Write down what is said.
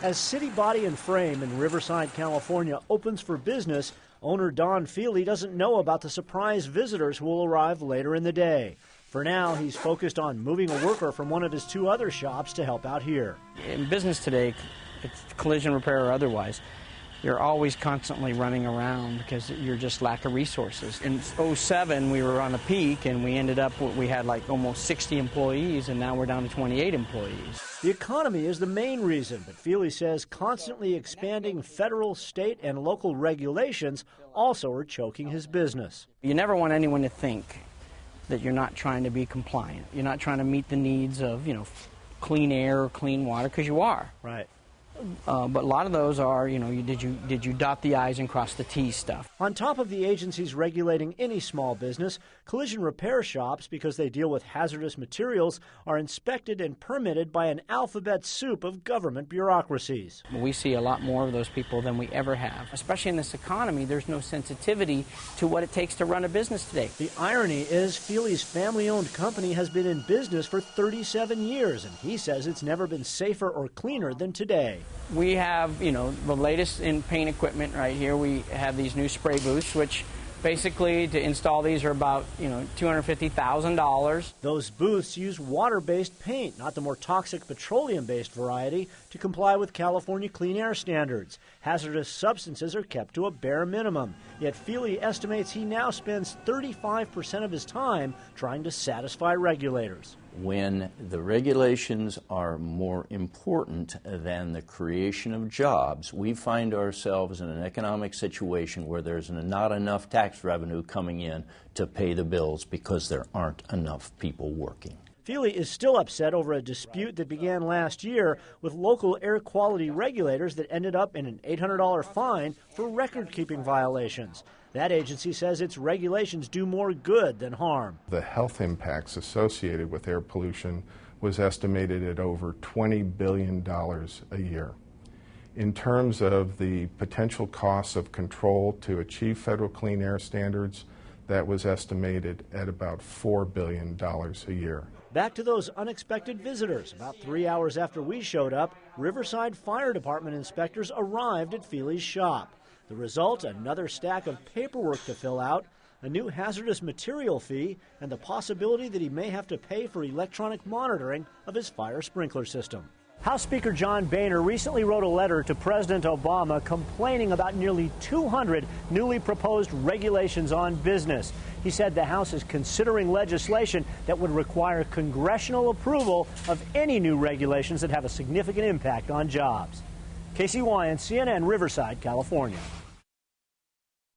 As City Body and Frame in Riverside, California opens for business, owner Don Feeley doesn't know about the surprise visitors who will arrive later in the day. For now, he's focused on moving a worker from one of his two other shops to help out here. In business today, it's collision repair or otherwise, you're always constantly running around because you're just lack of resources. In '07, we were on a peak, and we ended up, we had like almost 60 employees, and now we're down to 28 employees. The economy is the main reason, but Feeley says constantly expanding federal, state, and local regulations also are choking his business. You never want anyone to think that you're not trying to be compliant. You're not trying to meet the needs of, clean air or clean water, because you are. Right. But a lot of those are, did you dot the I's and cross the T's stuff. On top of the agencies regulating any small business, collision repair shops, because they deal with hazardous materials, are inspected and permitted by an alphabet soup of government bureaucracies. We see a lot more of those people than we ever have. Especially in this economy, there's no sensitivity to what it takes to run a business today. The irony is Feeley's family-owned company has been in business for 37 years, and he says it's never been safer or cleaner than today. We have, the latest in paint equipment right here. We have these new spray booths, which basically to install these are about, $250,000. Those booths use water-based paint, not the more toxic petroleum-based variety, to comply with California clean air standards. Hazardous substances are kept to a bare minimum. Yet Feeley estimates he now spends 35% of his time trying to satisfy regulators. When the regulations are more important than the creation of jobs, we find ourselves in an economic situation where there's not enough tax revenue coming in to pay the bills because there aren't enough people working. Feeley is still upset over a dispute that began last year with local air quality regulators that ended up in an $800 fine for record-keeping violations. That agency says its regulations do more good than harm. The health impacts associated with air pollution was estimated at over $20 billion a year. In terms of the potential costs of control to achieve federal clean air standards, that was estimated at about $4 billion a year. Back to those unexpected visitors. About 3 hours after we showed up, Riverside Fire Department inspectors arrived at Feeley's shop. The result, another stack of paperwork to fill out, a new hazardous material fee, and the possibility that he may have to pay for electronic monitoring of his fire sprinkler system. House Speaker John Boehner recently wrote a letter to President Obama complaining about nearly 200 newly proposed regulations on business. He said the House is considering legislation that would require congressional approval of any new regulations that have a significant impact on jobs. Casey Wyant, CNN, Riverside, California.